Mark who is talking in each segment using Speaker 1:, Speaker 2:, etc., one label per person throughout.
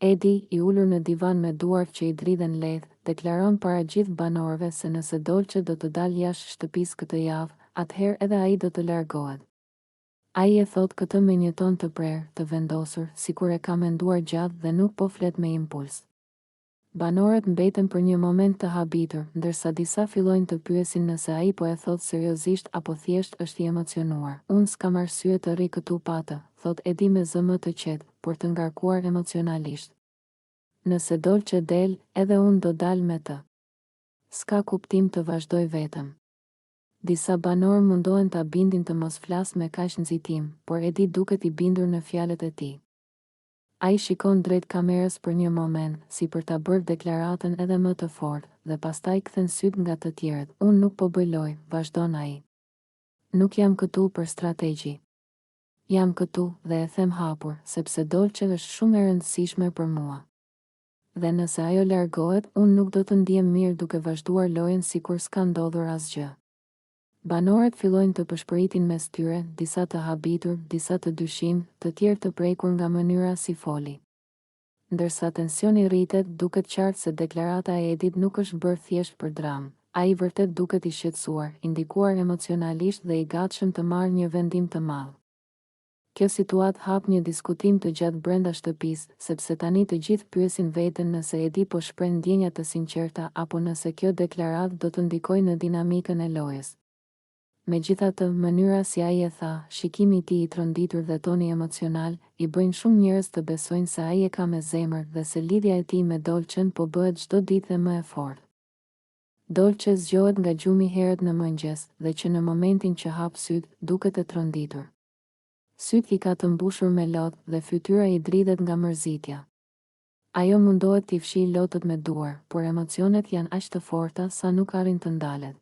Speaker 1: Edi, i ulur në divan me duart që i dridhen lehtë, deklaron para gjithë banorëve se nëse Dolçe do të dalë jashtë shtëpisë këtë javë, atëherë edhe ai do të largohet. Ai e thot këtë me një ton të prerë, të vendosur, sikur e ka menduar gjatë dhe nuk po flet me impuls. Banorët mbeten për një moment të habitur, ndërsa disa fillojnë të pyesin nëse ai po e thot seriozisht apo thjesht është i emocionuar. Unë s'kam arsye të rri këtu patë, thot Edi me zëmë të qetë, por të ngarkuar emocionalisht. Nëse Dolçe del, edhe unë do dal me të. S'ka kuptim të vazhdoj vetëm. Disa banorë mundohen ta bindin të mos flas me kaq nxitim, por Edi duket i bindur në fjalët e tij. Ai shikon drejt kamerës për një moment, si për ta bërë deklaratën edhe më të fortë, dhe pastaj kthen syt nga të tjerët. Unë nuk po bëj lojë, vazhdon ai. Nuk jam këtu për strategji. Jam këtu, dhe e them hapur, sepse Dolçe është shumë e rëndësishme për mua. Dhe nëse ajo largohet, unë nuk do të ndihem mirë duke vazhduar lojën sikur s'ka ndodhur asgjë. Banorët fillojnë të pëshpëritin mes tyre, disa të habitur, disa të dyshim, të tjerë të prekur nga mënyra si foli. Ndërsa tensioni rritet, duket qartë se deklarata e Edit nuk është bërë thjesht për dramë. Ai vërtet duket i shqetësuar, i ndikuar emocionalisht dhe i gatshëm të marrë një vendim të madh. Kjo situatë hap një diskutim të gjatë brenda shtëpisë, sepse tani të gjithë pyesin veten nëse Edi po shpreh ndjenja të sinqerta apo nëse kjo deklaratë do të ndikojë në dinamikën e lojës. Megjithatë, mënyra si ai e tha, shikimi i tij i tronditur dhe toni emocional, i bëjnë shumë njerëz të besojnë se ai e ka me zemër dhe se lidhja e tij me Dolçen po bëhet çdo ditë më e fortë. Dolçe zgjohet nga gjumi herët në mëngjes, dhe që në momentin që hap syt, duket e tronditur. Syt i ka të mbushur me lotë dhe fytyra i dridhet nga mërzitja. Ajo mundohet t'i fshijë lotët me duar, por emocionet janë aq të forta sa nuk arrin të ndalet.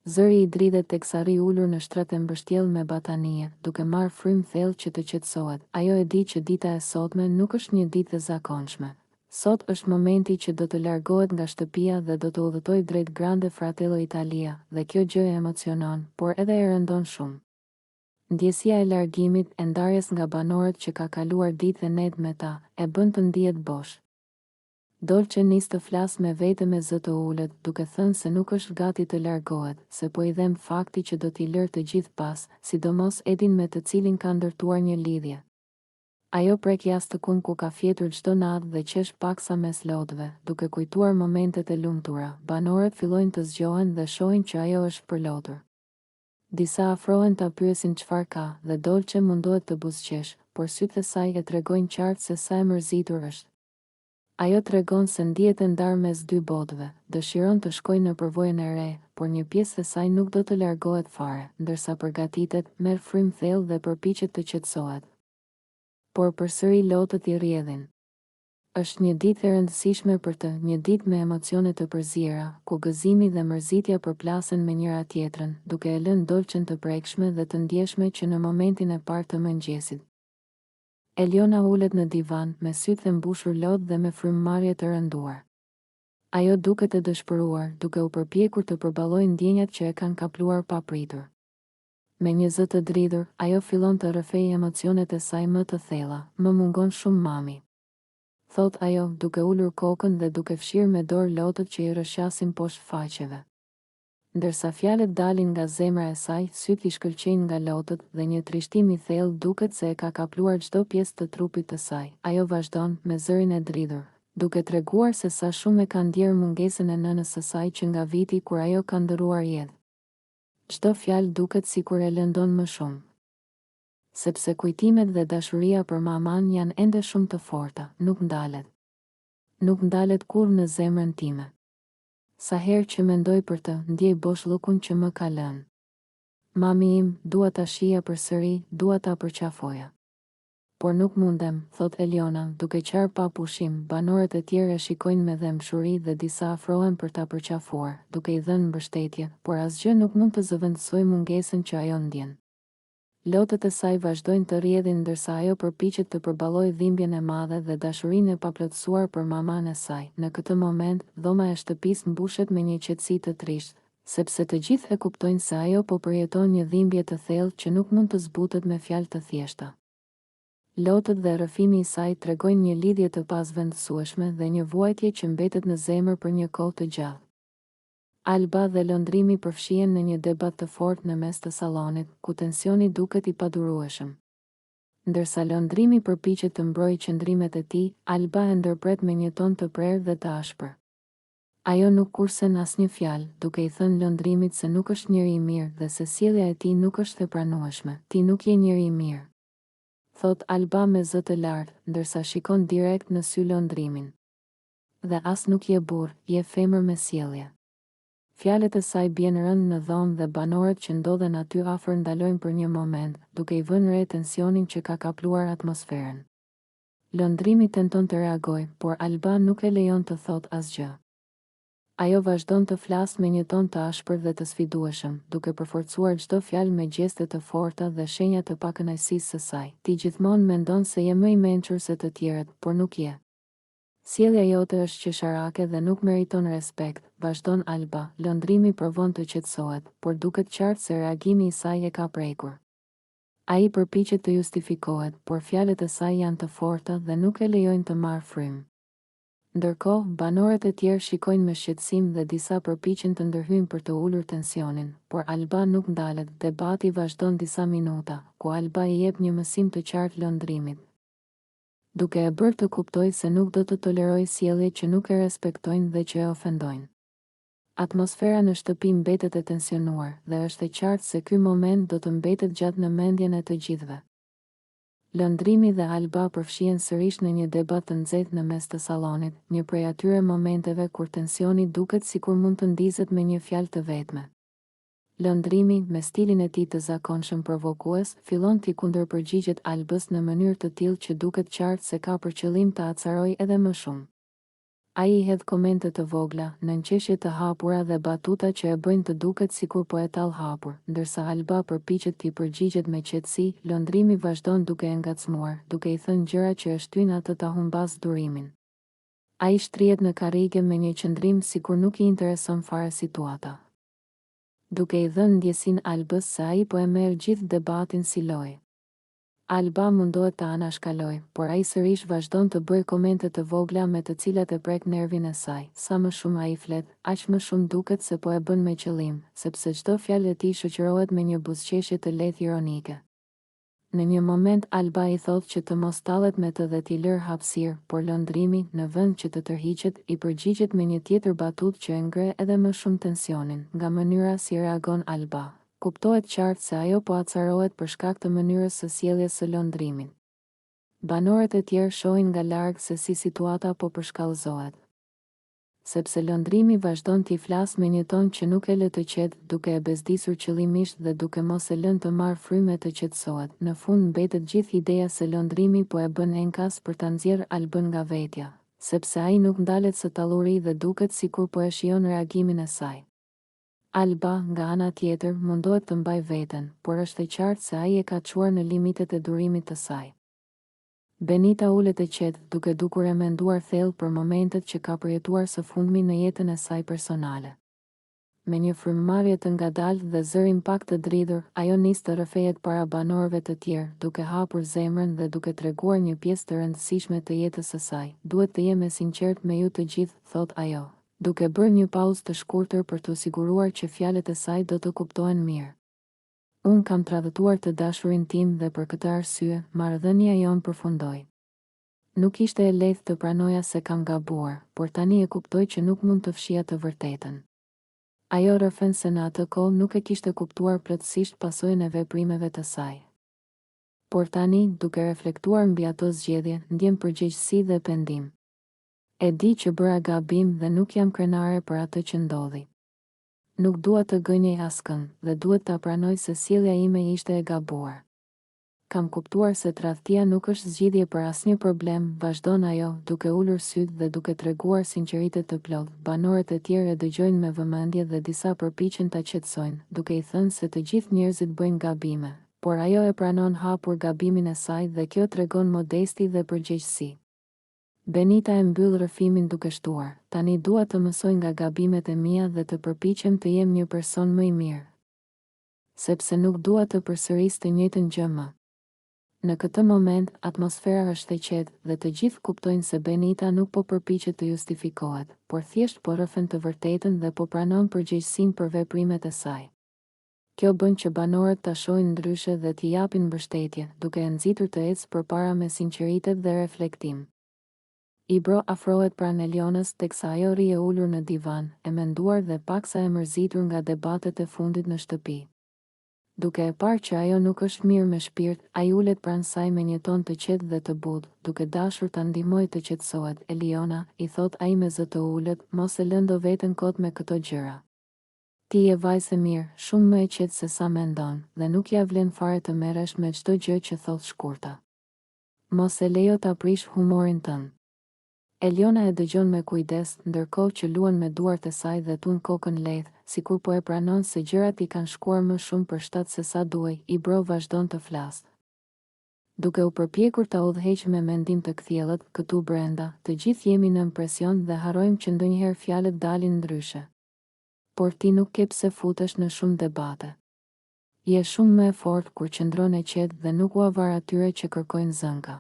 Speaker 1: Zëri i dridhet teksa rri ulur në shtrat e mbështjellë me batanie, duke marrë frym thellë që të qetësohet. Ajo e di që dita e sotme nuk është një ditë e zakonshme. Sot është momenti që do të largohet nga shtëpia dhe do të udhëtojë drejt Grande Fratello Italia, dhe kjo gjë e emocionon, por edhe e rëndon shumë. Ndjesia e largimit, e ndarjes nga banorët që ka kaluar ditë e net me ta, e bën të ndihet bosh. Dolçe nis të flas me vete me zë të ulët, duke thënë se nuk është gati të largohet, se po i dhem fakti që do t'i lërë të gjithë pas, sidomos Edin me të cilin ka ndërtuar një lidhje. Ajo prek jashtëkun ku ka fjetur çdo natë dhe qesh paksa mes lotëve, duke kujtuar momentet e lumtura. Banorët fillojnë të zgjohen dhe shohin që ajo është përlotur. Disa afrohen ta pyesin çfarë ka, dhe Dolçe mundohet të buzëqesh, por sytë e saj e tregojnë qartë se sa e mërzitur është. Ajo tregon se ndihet e ndarë mes dy botëve, dëshiron të shkojë në përvojën e re, por një pjesë e saj nuk do të largohet fare, ndërsa përgatitet, merr frym thellë dhe përpiqet të qetësohet. Por përsëri lotët i rrjedhin. Është një ditë e rëndësishme për të, një ditë me emocione të përziera, ku gëzimi dhe mërzitja përplasen me njëra tjetrën, duke e lënë Dolçen të prekshme dhe të ndjeshme që në momentin e parë të mëngjesit. Eliona ulet në divan, me sytë e mbushur lotë dhe me frymëmarrje të rënduar. Ajo duket e dëshpëruar, duke u përpjekur të përballojë ndjenjat që e kanë kapluar papritur. Me një zë të dridhur, ajo fillon të rrëfejë emocionet e saj më të thella. Më mungon shumë mami, thot ajo, duke ulur kokën dhe duke fshirë me dorë lotët që i rrëshqasin poshtë faqeve. Ndërsa fjalët dalin nga zemra e saj, syt i shkëlqejnë nga lotët dhe një trishtim i thellë duket se e ka kapluar çdo pjesë të trupit të saj. Ajo vazhdon me zërin e dridhur, duke treguar se sa shumë e ka ndjerë mungesën e nënës së saj që nga viti kur ajo ka ndëruar jetë. Çdo fjalë duket sikur e lëndon më shumë. Sepse kujtimet dhe dashuria për maman janë ende shumë të forta, nuk ndalet. Nuk ndalet kur në zemrën time. Sa herë që mendoj për të, ndjej boshllukun që më ka lënë. Mami im, dua ta shija përsëri, dua ta përqafoja. Por nuk mundem, thot Eliona, duke qarë pa pushim. Banorët e tjerë e shikojnë me dëmshuri dhe disa afrohen për ta përqafuar, duke i dhënë mbështetje, por asgjë nuk mund të zëvendësojë mungesën që ajo ndjen. Lotët e saj vazhdojnë të rrjedhin ndërsa ajo përpiqet të përballojë dhimbjen e madhe dhe dashurinë e paplotësuar për maman e saj. Në këtë moment, dhoma e shtëpisë mbushet me një qetësi të trishtë, sepse të gjithë e kuptojnë se ajo po përjeton një dhimbje të thellë që nuk mund të zbutet me fjalë të thjeshta. Lotët dhe rrëfimi i saj tregojnë një lidhje të pasvendësueshme dhe një vuajtje që mbetet në zemër për një kohë të gjatë. Alba dhe lëndrimi përfshihen në një debat të fortë në mes të sallonit, ku tensioni duket i padurueshëm. Ndërsa lëndrimi përpiqet të mbrojë qëndrimet e tij, Alba e ndërpret me një ton të prerë dhe të ashpër. Ajo nuk kursen asnjë fjalë, duke i thënë lëndrimit se nuk është njeri i mirë dhe se sjellja e tij nuk është e pranueshme. Ti nuk je njeri i mirë, thot Alba me zë të lartë, ndërsa shikon direkt në sy lëndrimin. Dhe as nuk je burr, je femër me sjellje. Fjalët e saj bien rënd në dhomë dhe banorët që ndodhen aty afër ndalojnë për një moment, duke i vënë re tensionin që ka kapluar atmosferën. Lëndrimi tenton të reagojë, por Alba nuk e lejon të thotë asgjë. Ajo vazhdon të flasë me një ton të ashpër dhe të sfidueshëm, duke përforcuar çdo fjalë me gjeste të forta dhe shenja të pakënaqësisë së saj. Ti gjithmonë mendon se je më i mençur se të tjerët, por nuk je. Sjellja jote është qesharake dhe nuk meriton respekt, vazhdon Alba. Lëndrimi provon të qetësohet, por duket qartë se reagimi i saj e ka prekur. Ai përpiqet të justifikohet, por fjalët e saj janë të forta dhe nuk e lejojnë të marrë frymë. Ndërkohë, banorët e tjerë shikojnë me shqetësim dhe disa përpiqen të ndërhyjnë për të ulur tensionin, por Alba nuk ndalet. Debati vazhdon disa minuta, ku Alba i jep një mësim të qartë lëndrimit, duke e bërë të kuptojë se nuk do të tolerojë sjellje që nuk e respektojnë dhe që e ofendojnë. Atmosfera në shtëpi mbetet e tensionuar dhe është e qartë se ky moment do të mbetet gjatë në mendjen e të gjithëve. Lëndrimi dhe Alba përfshihen sërish në një debat të nxehtë në mes të sallonit, një prej atyre momenteve kur tensioni duket sikur mund të ndizet me një fjalë të vetme. Lëndrimi, me stilin e tij të zakonshëm provokues, fillon t'i kundërpërgjigjet Albës në mënyrë të tillë që duket qartë se ka për qëllim të acarojë edhe më shumë. Ai i hedh komente të vogla, nënqeshje të hapura dhe batuta që e bëjnë të duket sikur po e tall hapur, ndërsa Alba përpiqet t'i përgjigjet me qetësi. Lëndrimi vazhdon duke e ngacmuar, duke i thënë gjëra që e shtyn atë ta humbas durimin. Ai shtrihet në karrige me një qëndrim sikur nuk i intereson fare situata, duke i dhënë ndjesinë Albës se ai po e merr gjithë debatin si lojë. Alba mundohet të anashkalojë, por ai sërish vazhdon të bëjë komente të vogla me të cilat e prek nervin e saj. Sa më shumë ai flet, aq më shumë duket se po e bën me qëllim, sepse çdo fjalë e tij shoqërohet me një buzëqeshje të lehtë ironike. Në një moment Alba i thotë që të mos tallet me të dhe t'i lër hapësirë, por lëndrimi, në vend që të tërhiqet, i përgjigjet me një tjetër batutë që e ngre edhe më shumë tensionin. Nga mënyra si reagon Alba, kuptohet qartë se ajo po acarohet për shkak të mënyrës së sjelljes së lëndrimit. Banorët e tjerë shohin nga larg se si situata po përshkallëzohet, sepse lëndrimi vazhdon t'i flas me një ton që nuk e lë të qetë, duke e bezdisur qëllimisht dhe duke mos e lënë të marrë frymë të qetësohet. Në fund mbetet gjithë ideja se lëndrimi po e bën enkas për ta nxjerrë Albën nga vetja, sepse ai nuk ndalet së talluri dhe duket sikur po e shijon reagimin e saj. Alba, nga ana tjetër, mundohet të mbajë veten, por është e qartë se ai e ka çuar në limitet e durimit të saj. Benita ulet e qetë, duke dukur e menduar thellë për momentet që ka përjetuar së fundmi në jetën e saj personale. Me një frymëmarrje të ngadaltë dhe zërin pak të dridhur, ajo nis të rrëfehet para banorëve të tjerë, duke hapur zemrën dhe duke treguar një pjesë të rëndësishme të jetës së saj. Duhet të jem e sinqert me ju të gjithë, thot ajo, duke bërë një pauzë të shkurtër për të siguruar që fjalët e saj do të kuptohen mirë. Unë kam tradhtuar të dashurin tim dhe për këtë arsye, marrëdhënia jonë përfundoi. Nuk ishte e lehtë të pranoja se kam gabuar, por tani e kuptoj që nuk mund të fshija të vërtetën. Ajo rrëfen se në atë kohë nuk e kishte kuptuar plotësisht pasojën e veprimeve të saj. Por tani, duke reflektuar mbi ato zgjedhje, ndjem përgjegjësi dhe pendim. E di që bëra gabim dhe nuk jam krenare për atë që ndodhi. Nuk dua të gënjej askënd dhe duhet ta pranoj se sjellja ime ishte e gabuar. Kam kuptuar se tradhtia nuk është zgjidhje për asnjë problem, vazhdon ajo, duke ulur syt dhe duke treguar sinqeritet të plotë. Banorët e tjerë e dëgjojnë me vëmendje dhe disa përpiqen ta qetësojnë, duke i thënë se të gjithë njerëzit bëjnë gabime, por ajo e pranon hapur gabimin e saj dhe kjo tregon modesti dhe përgjegjësi. Benita e mbyll rrëfimin duke shtuar, tani dua të mësoj nga gabimet e mia dhe të përpiqem të jem një person më i mirë, sepse nuk dua të përsëris të njëjtën gjë më. Në këtë moment, atmosfera është e qetë dhe të gjithë kuptojnë se Benita nuk po përpiqet të justifikohet, por thjesht po rrëfen të vërtetën dhe po pranon përgjegjësinë për veprimet e saj. Kjo bën që banorët ta shohin ndryshe dhe t'i japin mbështetje, duke e nxitur të ecë përpara me sinqeritet dhe reflektim. Ibro afrohet pranë Elionës teksa ajo rri e ulur në divan, e menduar dhe paksa e mërzitur nga debatet e fundit në shtëpi. Duke e parë që ajo nuk është mirë me shpirt, ai ulet pranë saj me një ton të qetë dhe të butë, duke dashur ta ndihmojë të qetësohet. Eliona, i thot ai me zë të ulët, mos e lëndo veten kot me këto gjëra. Ti je vajzë e mirë, shumë më e qetë se sa mendon, dhe nuk ja vlen fare të merresh me çdo gjë që thot shkurta. Mos e lejo ta prish humorin tënd. Eliona e dëgjon me kujdes, ndërkohë që luan me duart e saj dhe tun kokën lehtë, sikur po e pranon se gjërat i kanë shkuar më shumë për shtat se sa duhej. Ibro vazhdon të flasë. Duke u përpjekur ta udhëheqë me mendim të kthjellët, këtu brenda, të gjithë jemi në impresion dhe harrojmë që ndonjëherë fjalët dalin ndryshe. Por ti nuk ke pse futesh në shumë debate. Je shumë më e fortë kur qëndron e qetë dhe nuk u avar atyre që kërkojnë zënka.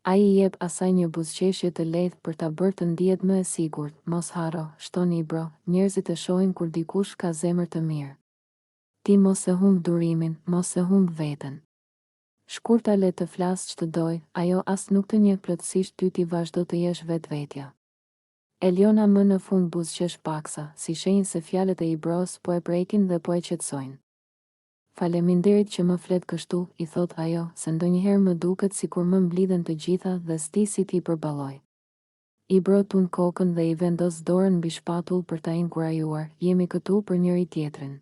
Speaker 1: Ai I jep asaj një buzëqeshje të lehtë për ta bërë të ndihet më e sigurt. Mos harro, shton Ibro, njerëzit e shohin kur dikush ka zemër të mirë. Ti mos e humb durimin, mos e humb veten. Shkurta le të flas ç'të doj, ajo as nuk të njeh plotësisht, ty ti vazhdo të jesh vetvetja. Eliona më në fund buzëqesh paksa, si shenjë se fjalët e Ibros po e prekin dhe po e qetësojnë. Faleminderit që më flet kështu, I thot ajo, se ndonjëherë më duket sikur më mblidhen të gjitha dhe s'di si t'i përballoj. Ibro tun kokën dhe I vendos dorën mbi shpatull për ta inkurajuar, jemi këtu për njëri tjetrin.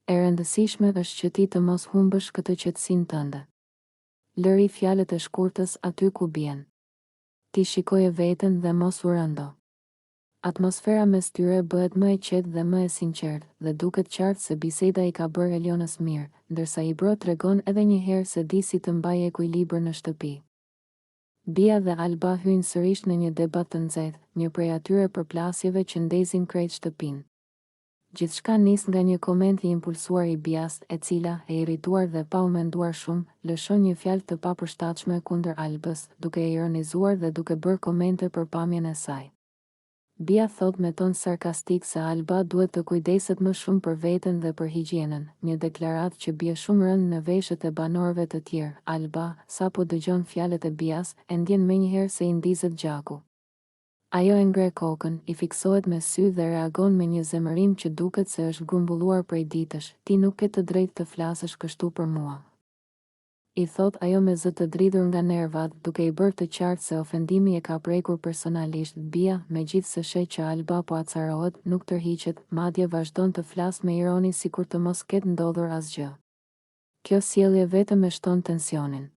Speaker 1: E rëndësishme është që ti të mos humbësh këtë qetësinë tënde. Lëri fjalët e shkurtës aty ku bien. Ti shikoje veten dhe mos u rëndo. Atmosfera mes tyre bëhet më e qetë dhe më e sinqertë, dhe duket qartë se biseda I ka bërë Elionës mirë, ndërsa Ibro tregon edhe një herë se di si të mbajë ekuilibër në shtëpi. Bia dhe Alba hyjnë sërish në një debat të nxehtë, një prej atyre përplasjeve që ndezin krejt shtëpinë. Gjithçka nis nga një koment I impulsuar I Bias, e cila, e irrituar dhe pa u menduar shumë, lëshon një fjalë të papërshtatshme kundër Albës, duke e ironizuar dhe duke bërë komente për pamjen e saj. Bia thot me ton sarkastik se Alba duhet të kujdeset më shumë për veten dhe për higjienën, një deklaratë që bie shumë rënd në veshët e banorëve të tjerë. Alba, sa po dëgjon fjalët e Bias, e ndjen menjëherë se I ndizet gjaku. Ajo e ngre kokën, I fiksohet me sy dhe reagon me një zemërim që duket se është grumbulluar prej ditësh. Ti nuk ke të drejtë të flasësh kështu për mua. I thot ajo me zë të dridhur nga nervat, duke I bërë të qartë se ofendimi e ka prekur personalisht. Bia, megjithse sheh që Alba po acarohet, nuk tërhiqet, madje vazhdon të flasë me ironi sikur të mos ketë ndodhur asgjë. Kjo sjellje vetëm e shton tensionin.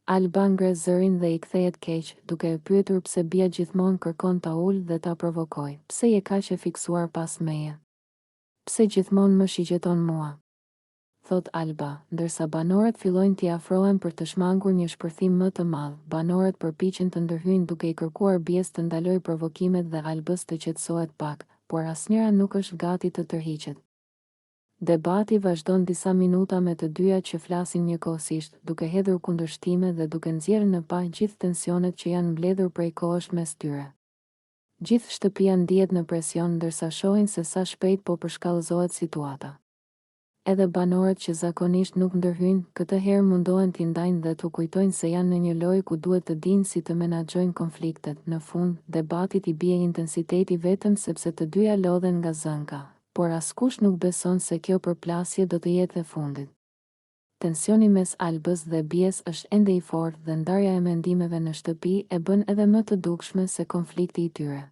Speaker 1: Alba ngre zërin dhe I kthehet keq, duke e pyetur pse Bia gjithmonë kërkon ta ulë dhe ta provokoj. Pse je kaq e fiksuar pas meje? Pse gjithmonë më shigjeton mua? Thot Alba, ndërsa banorët fillojnë t'i afrohen për të shmangur një shpërthim më të madh. Banorët përpiqen të ndërhyjnë duke I kërkuar Bies të ndalojë provokimet dhe Albës të qetësohet pak, por asnjëra nuk është gati të tërhiqet. Debati vazhdon disa minuta me të dyja që flasin njëkohësisht, duke hedhur kundërshtime dhe duke nxjerrë në pa gjithë tensionet që janë mbledhur prej kohësh mes tyre. Gjithë shtëpia ndihet në presion ndërsa shohin se sa shpejt po përshkallëzohet situata. Edhe banorët që zakonisht nuk ndërhyjnë, këtë herë mundohen t'i ndajnë dhe t'u kujtojnë se janë në një lojë ku duhet të dinë si të menaxhojnë konfliktet. Në fund, debatit I bie intensiteti vetëm sepse të dyja lodhen nga zënka, por askush nuk beson se kjo përplasje do të jetë e fundit. Tensioni mes Albës dhe Bies është ende I fortë dhe ndarja e mendimeve në shtëpi e bën edhe më të dukshme se konflikti I tyre.